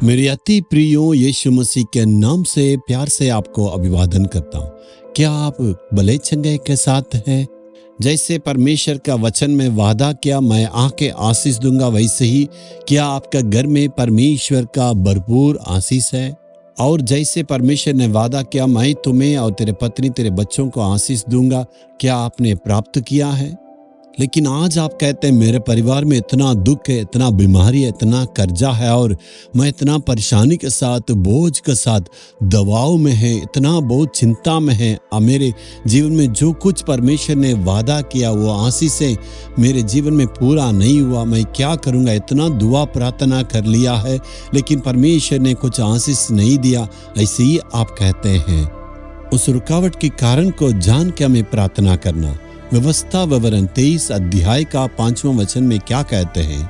मेरे अति प्रियो यीशु मसीह के नाम से प्यार से आपको अभिवादन करता हूँ। क्या आप भले चंगे के साथ हैं? जैसे परमेश्वर का वचन में वादा किया मैं आके आशीष दूंगा, वैसे ही क्या आपका घर में परमेश्वर का भरपूर आशीष है? और जैसे परमेश्वर ने वादा किया मैं तुम्हें और तेरे पत्नी तेरे बच्चों को आशीष दूंगा, क्या आपने प्राप्त किया है? लेकिन आज आप कहते हैं मेरे परिवार में इतना दुख है, इतना बीमारी है, इतना कर्जा है और मैं इतना परेशानी के साथ, बोझ के साथ, दबाव में है, इतना बहुत चिंता में है। और मेरे जीवन में जो कुछ परमेश्वर ने वादा किया वो आशीषें मेरे जीवन में पूरा नहीं हुआ, मैं क्या करूँगा? इतना दुआ प्रार्थना कर लिया है लेकिन परमेश्वर ने कुछ आशीष नहीं दिया। ऐसे ही आप कहते हैं। उस रुकावट के कारण को जान के हमें प्रार्थना करना। व्यवस्था विवरण 23 अध्याय का 5वां वचन में क्या कहते हैं?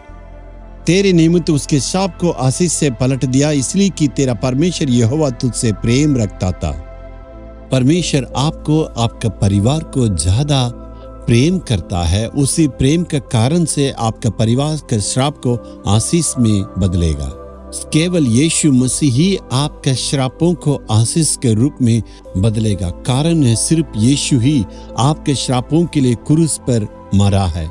तेरे निमित्त उसके शाप को आशीष से पलट दिया, इसलिए कि तेरा परमेश्वर यहोवा तुझसे प्रेम रखता था। परमेश्वर आपको, आपका परिवार को ज्यादा प्रेम करता है। उसी प्रेम के कारण से आपका परिवार के श्राप को आशीष में बदलेगा। केवल यीशु मसीह ही आपके श्रापों को आशीष के रूप में बदलेगा। कारण है सिर्फ यीशु ही आपके श्रापों के लिए क्रूस पर मरा है।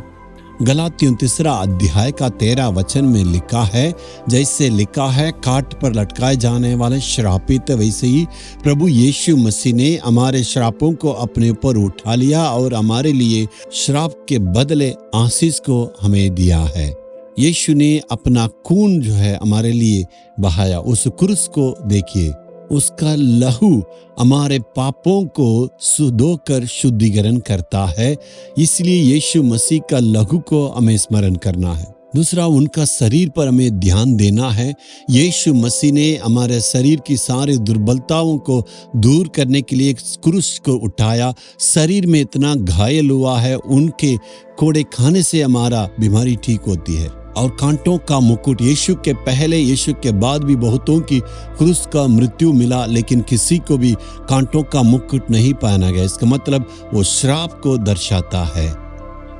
गलातियों 3 अध्याय का 13 वचन में लिखा है, जैसे लिखा है काट पर लटकाए जाने वाले श्रापित, वैसे ही प्रभु यीशु मसीह ने हमारे श्रापों को अपने ऊपर उठा लिया और हमारे लिए श्राप के बदले आशीष को हमें दिया है। यीशु ने अपना खून जो है हमारे लिए बहाया। उस क्रूस को देखिए, उसका लहू हमारे पापों को धोकर शुद्धिकरण करता है। इसलिए यीशु मसीह का लहू को हमें स्मरण करना है। दूसरा, उनका शरीर पर हमें ध्यान देना है। यीशु मसीह ने हमारे शरीर की सारी दुर्बलताओं को दूर करने के लिए क्रूस को उठाया। शरीर में इतना घायल हुआ है, उनके कोड़े खाने से हमारा बीमारी ठीक होती है। और कांटों का मुकुट, यीशु के पहले यीशु के बाद भी बहुतों की क्रूस का मृत्यु मिला, लेकिन किसी को भी कांटों का मुकुट नहीं पहना गया। इसका मतलब वो श्राप को दर्शाता है।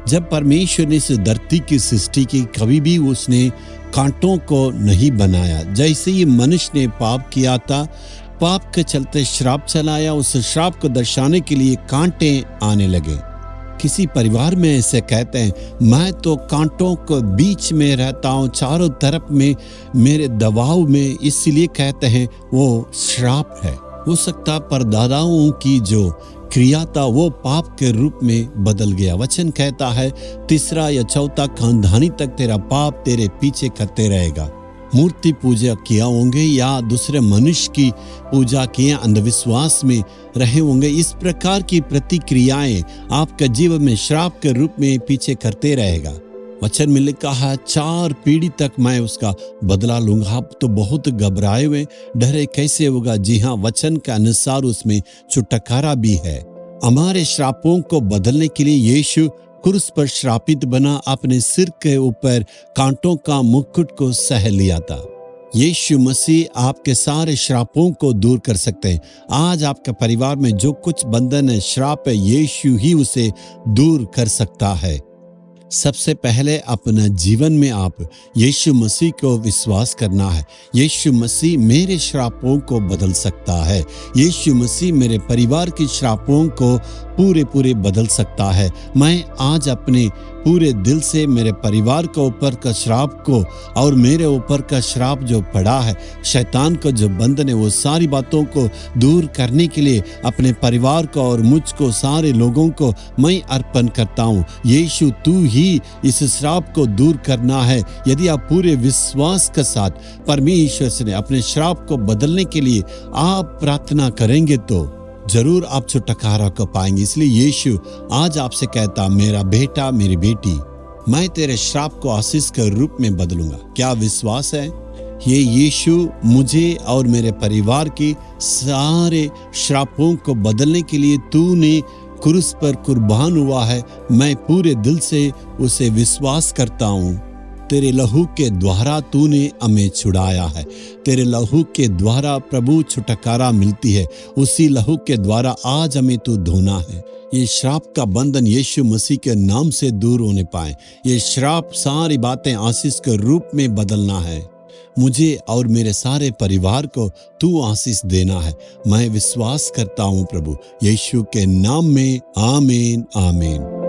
जब परमेश्वर ने इस धरती की सृष्टि की, कभी भी उसने कांटों को नहीं बनाया। जैसे ही मनुष्य ने पाप किया था, पाप के चलते श्राप चलाया, उस श्राप को दर्शाने के लिए कांटे आने लगे। किसी परिवार में ऐसे कहते हैं, मैं तो कांटों के बीच में रहता हूँ, चारों तरफ में मेरे दबाव में, इसलिए कहते हैं वो श्राप है। हो सकता परदादाओं की जो क्रिया था वो पाप के रूप में बदल गया। वचन कहता है 3 या 4 खानदानी तक तेरा पाप तेरे पीछे करते रहेगा। मूर्ति पूजा किया होंगे या दूसरे मनुष्य की पूजा किए, अंधविश्वास में रहे होंगे। इस प्रकार की प्रतिक्रियाएं आपका जीवन में श्राप के रूप में पीछे करते रहेगा। वचन में लिखा है 4 पीढ़ी तक मैं उसका बदला लूंगा। आप तो बहुत घबराए हुए, डरे कैसे होगा? जी हाँ, वचन के अनुसार उसमें छुटकारा भी है। हमारे श्रापों को बदलने के लिए यीशु क्रूस पर श्रापित बना, अपने सिर के ऊपर कांटों का मुकुट को सह लिया था। यीशु मसीह आपके सारे श्रापों को दूर कर सकते हैं। आज आपके परिवार में जो कुछ बंधन है, श्राप है, यीशु ही उसे दूर कर सकता है। सबसे पहले अपना जीवन में आप यीशु मसीह को विश्वास करना है। यीशु मसीह मेरे श्रापों को बदल सकता है। यीशु मसीह मेरे परिवार की श्रापों को पूरे बदल सकता है। मैं आज अपने पूरे दिल से मेरे परिवार के ऊपर का श्राप को और मेरे ऊपर का श्राप जो पड़ा है, शैतान को जो बंधन है, वो सारी बातों को दूर करने के लिए अपने परिवार को और मुझको, सारे लोगों को मैं अर्पण करता हूँ। यीशु तू ही इस श्राप को दूर करना है। यदि आप पूरे विश्वास के साथ परमेश्वर से अपने श्राप को बदलने के लिए आप प्रार्थना करेंगे तो जरूर आप छुटकारा को पाएंगे। इसलिए यीशु आज आपसे कहता, मेरा बेटा, मेरी बेटी, मैं तेरे श्राप को आशीष के रूप में बदलूंगा। क्या विश्वास है? ये यीशु मुझे और मेरे परिवार की सारे श्रापों को बदलने के लिए तूने क्रूस पर कुर्बान हुआ है। मैं पूरे दिल से उसे विश्वास करता हूँ। तेरे लहू के द्वारा तूने हमें छुड़ाया है। तेरे लहू के द्वारा प्रभु छुटकारा मिलती है। उसी लहू के द्वारा आज हमें तू धोना है। ये श्राप का बंधन यीशु मसीह के नाम से दूर होने पाए। ये श्राप सारी बातें आशीष के रूप में बदलना है। मुझे और मेरे सारे परिवार को तू आशीष देना है। मैं विश्वास करता हूँ प्रभु, यीशु के नाम में, आमीन आमीन।